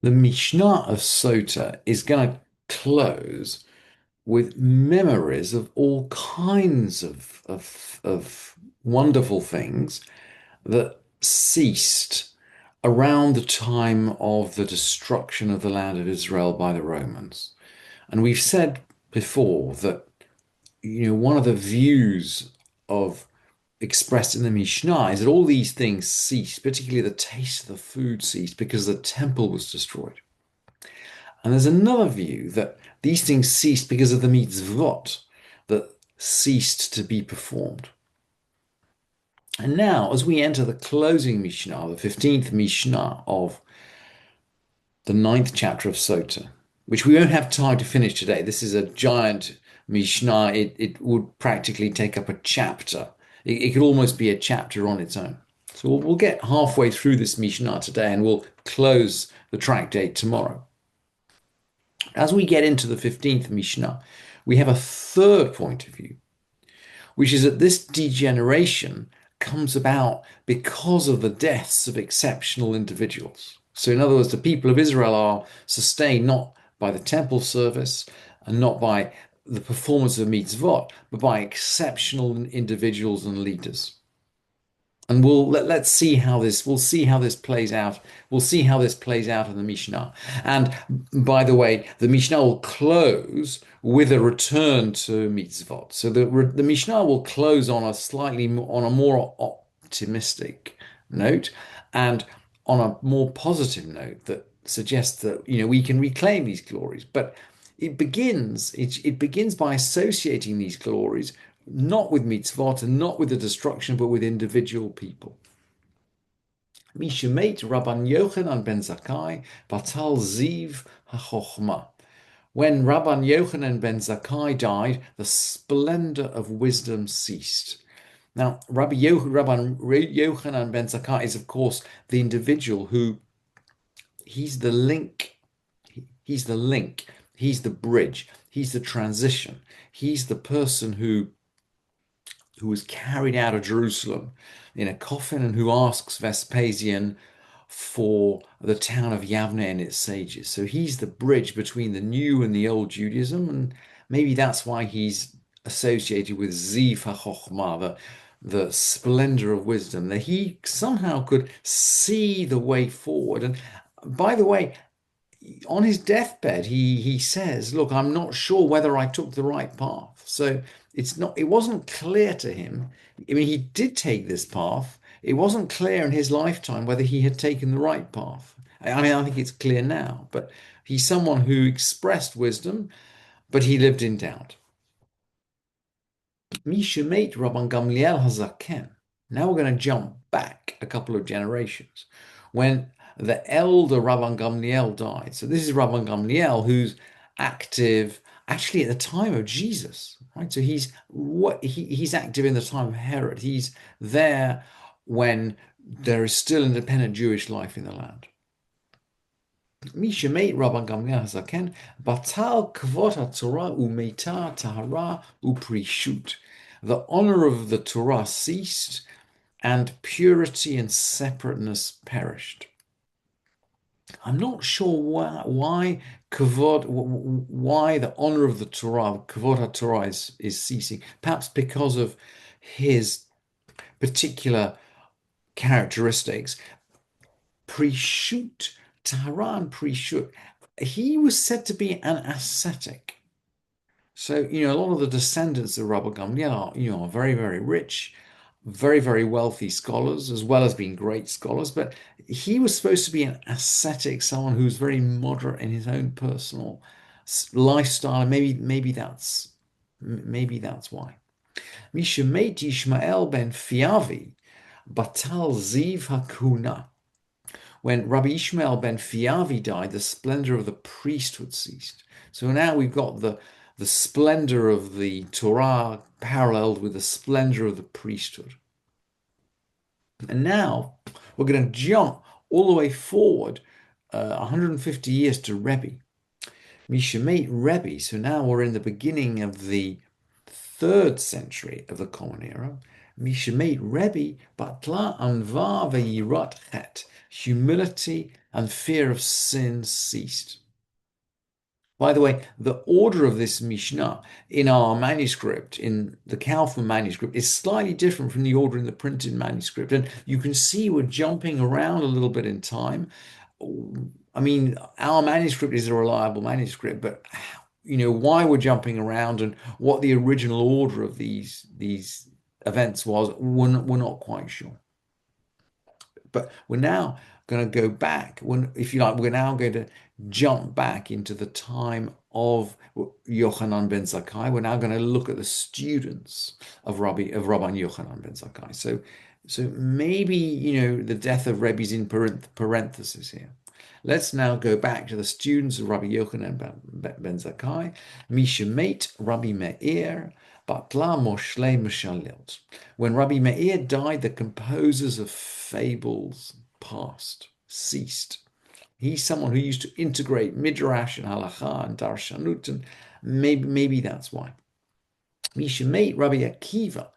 The Mishnah of Sotah is going to close with memories of all kinds of wonderful things that ceased around the time of the destruction of the land of Israel by the Romans. And we've said before that, one of the views of expressed in the Mishnah is that all these things ceased, particularly the taste of the food ceased because the temple was destroyed. And there's another view that these things ceased because of the mitzvot that ceased to be performed. And now, as we enter the closing Mishnah, the 15th Mishnah of the ninth chapter of Sotah, which we won't have time to finish today. This is a giant Mishnah. It would practically take up a chapter. It could almost be a chapter on its own. So we'll get halfway through this Mishnah today and we'll close the tractate tomorrow. As we get into the 15th Mishnah, we have a third point of view, which is that this degeneration comes about because of the deaths of exceptional individuals. So, in other words, the people of Israel are sustained not by the temple service and not by the performance of mitzvot, but by exceptional individuals and leaders. And let's see how this plays out. We'll see how this plays out in the Mishnah. And by the way, the Mishnah will close with a return to mitzvot. So the Mishnah will close on a more optimistic note and on a more positive note that suggests that we can reclaim these glories. But it begins by associating these glories not with mitzvot and not with the destruction, but with individual people. Mishumeit Rabban Yochanan ben Zakkai Batal Ziv HaChochma. When Rabban Yochanan ben Zakkai died, the splendor of wisdom ceased. Now, Rabban Yochanan ben Zakkai is, of course, the individual who he's the link, he's the link, he's the bridge, he's the transition, he's the person who was carried out of Jerusalem in a coffin and who asks Vespasian for the town of Yavne and its sages. So he's the bridge between the new and the old Judaism, and maybe that's why he's associated with Ziv HaChochmah, the splendor of wisdom, that he somehow could see the way forward. And by the way, on his deathbed, he says, "Look, I'm not sure whether I took the right path." So it wasn't clear to him. I mean, he did take this path. It wasn't clear in his lifetime whether he had taken the right path. I mean, I think it's clear now, but he's someone who expressed wisdom, but he lived in doubt. Mishumeit Rabban Gamliel Hazaken. Now we're going to jump back a couple of generations when the elder Rabban Gamliel died. So this is Rabban Gamliel who's active actually at the time of Jesus, right? So he's active in the time of Herod. He's there when there is still independent Jewish life in the land. Mishumeit Rabban Gamliel Hazaken Batal Kvot HaTorah Umeita Tahara Uprishut. The honor of the Torah ceased, and purity and separateness perished. I'm not sure why kavod, why the honor of the Torah, kavod HaTorah is ceasing. Perhaps because of his particular characteristics. Prishut, Taharan Prishut, he was said to be an ascetic. So, a lot of the descendants of Rabbi Gamliel are very, very rich, very, very wealthy scholars, as well as being great scholars. But he was supposed to be an ascetic, someone who's very moderate in his own personal lifestyle. And maybe that's why. Mishemet Yishmael ben Fiavi, Batal Ziv Hakuna. When Rabbi Ishmael ben Fiavi died, the splendor of the priesthood ceased. So now we've got the splendor of the Torah paralleled with the splendor of the priesthood. And now we're going to jump all the way forward 150 years to Rebbe. Mishemet Rebbe. So now we're in the beginning of the 3rd century of the Common Era. Mishemet Rebbe Batla Anva Veyirat Chet. Humility and fear of sin ceased. By the way, the order of this Mishnah in our manuscript, in the Kaufman manuscript, is slightly different from the order in the printed manuscript. And you can see we're jumping around a little bit in time. I mean, our manuscript is a reliable manuscript, but why we're jumping around and what the original order of these events was, we're not quite sure. But we're now going to go back. When, if you like, we're now going to jump back into the time of Yochanan ben Zakkai. We're now going to look at the students of Rabban Yochanan ben Zakkai. So maybe the death of Rebbe is in parenthesis here. Let's now go back to the students of Rabbi Yochanan ben Zakkai, Mishemet Rabbi Meir, Batla Moshle Meshalilt. When Rabbi Meir died, the composers of fables passed, ceased. He's someone who used to integrate Midrash and Halacha and Darshanut, and maybe that's why. Mishemet Rabbi Akiva,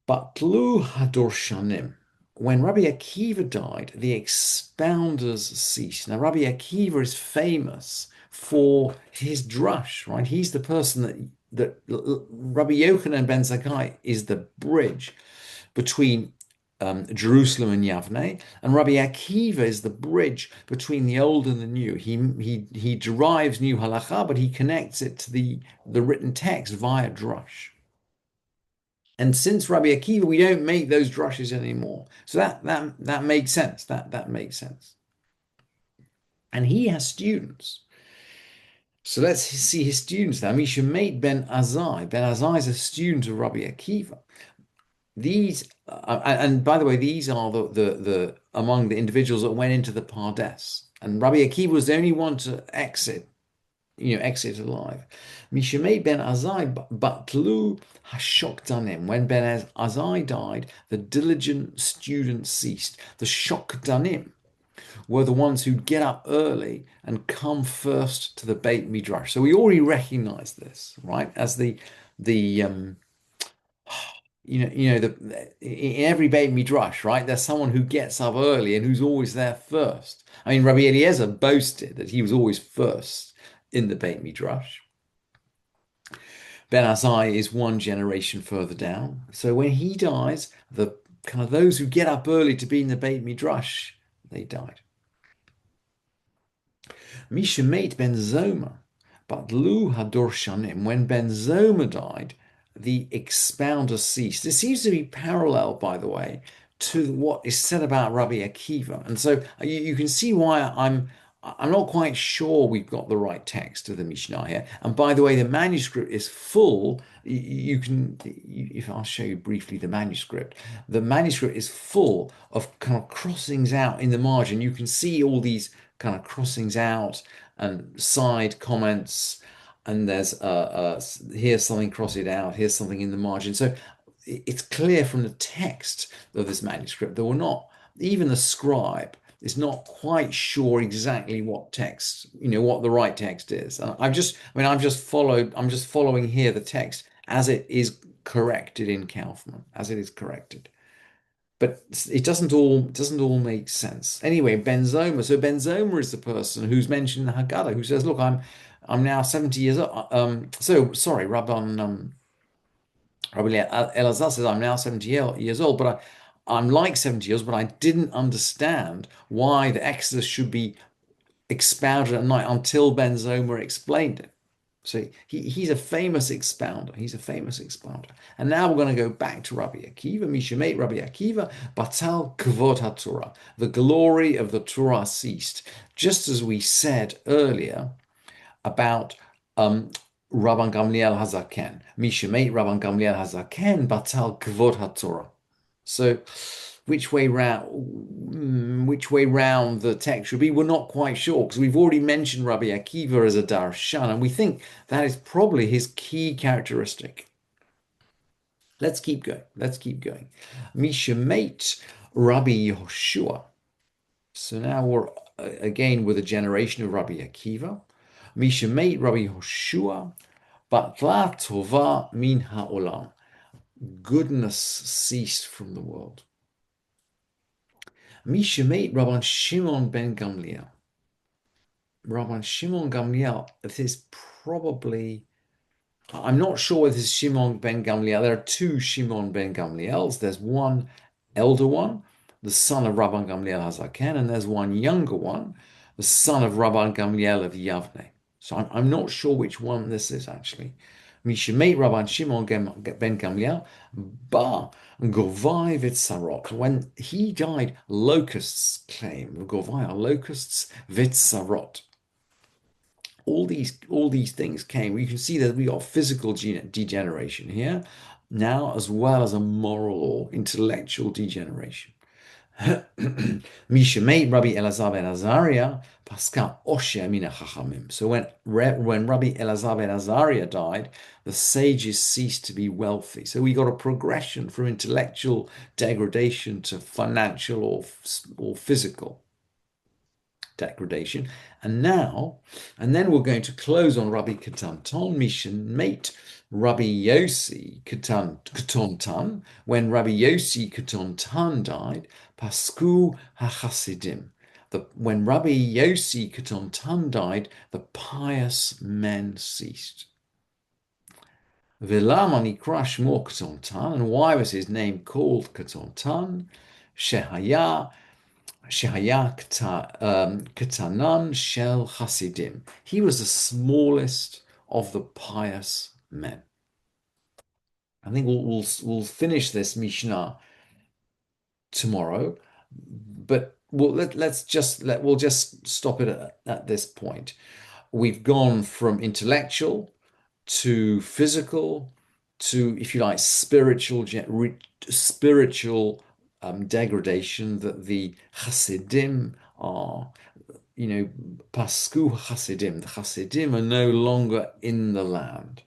Batlu Hadorshanim. When Rabbi Akiva died, the expounders ceased. Now, Rabbi Akiva is famous for his drush, right? He's the person that Rabbi Yochanan ben Zakkai is the bridge between Jerusalem and Yavne, and Rabbi Akiva is the bridge between the old and the new. He derives new halacha, but he connects it to the written text via drush. And since Rabbi Akiva, we don't make those drushes anymore. So that makes sense. That makes sense. And he has students. So let's see his students now. Mishemet ben Azai. Ben Azai is a student of Rabbi Akiva. These, and by the way, these are the among the individuals that went into the Pardes. And Rabbi Akiva was the only one to exit alive. Mishemet ben Azai batlu hashokdanim. When Ben Azai died, the diligent students ceased. The shokdanim were the ones who get up early and come first to the Beit Midrash. So we already recognize this, right? As the in every Beit Midrash, right? There's someone who gets up early and who's always there first. I mean, Rabbi Eliezer boasted that he was always first in the Beit Midrash. Ben Azai is one generation further down. So when he dies, the kind of those who get up early to be in the Beit Midrash, they died. Mishemet ben Zoma, but Lu Hador Shanim. When Ben Zoma died, the expounder ceased. This seems to be parallel, by the way, to what is said about Rabbi Akiva. And so you can see why I'm not quite sure we've got the right text of the Mishnah here. And by the way, the manuscript is full. If I'll show you briefly the manuscript is full of kind of crossings out in the margin. You can see all these kind of crossings out and side comments, and there's here's something crossed out, here's something in the margin. So it's clear from the text of this manuscript that we're not, even the scribe is not quite sure exactly what text, what the right text is. I'm just following here the text as it is corrected in Kaufman, as it is corrected. But it doesn't all make sense. Anyway, Ben Zoma. So Ben Zoma is the person who's mentioned in the Haggadah, who says, "Look, I'm now 70 years old." So sorry, Rabbi Elazar says, "I'm now 70 years old, but I'm like 70 years, but I didn't understand why the Exodus should be expounded at night until Ben Zoma explained it." So he's a famous expounder. He's a famous expounder. And now we're going to go back to Rabbi Akiva. Mishemet Rabbi Akiva, Batal Kvod HaTorah. The glory of the Torah ceased. Just as we said earlier about Rabban Gamliel Hazaken. Mishemet Rabban Gamliel Hazaken, Batal Kvod HaTorah. So which way round the text should be, we're not quite sure, because we've already mentioned Rabbi Akiva as a darshan, and we think that is probably his key characteristic. Let's keep going. Mishemet Rabbi Yehoshua. So now we're again with a generation of Rabbi Akiva. Mishemet Rabbi Yehoshua, Batla Tova min ha'olam. Goodness ceased from the world. Mishamate Rabban Shimon ben Gamliel. Rabban Shimon Gamliel, this is probably, I'm not sure whether this is Shimon ben Gamliel. There are two Shimon ben Gamliels. There's one elder one, the son of Rabban Gamliel Hazaken, and there's one younger one, the son of Rabban Gamliel of Yavne. So I'm not sure which one this is actually. Mishamate Rabban Shimon ben Gamliel, Ba Govai Vitzarot. When he died, locusts came. Govai are locusts, Vitzarot. All these things came. You can see that we got physical degeneration here now, as well as a moral or intellectual degeneration. Misha made Rabbi Elazar ben Azariah Pascal Osher mina Chachamim. So when Rabbi Elazar ben Azariah died, the sages ceased to be wealthy. So we got a progression from intellectual degradation to financial or physical degradation. And then we're going to close on Rabbi Katan Ton Mishan mate Rabbi Yossi Katan Tan. When Rabbi Yossi Katan Tan died, Pasku HaChasidim. When Rabbi Yossi Katan Tan died, the pious men ceased. Vilamani Krash Mor Katan Tan. And why was his name called Katan Tan? Shehaya Katanan Shel Hasidim. He was the smallest of the pious men. I think we'll finish this Mishnah tomorrow, but we'll just stop it at this point. We've gone from intellectual to physical to, if you like, spiritual degradation that the Hasidim are, Pasku Hasidim. The Hasidim are no longer in the land.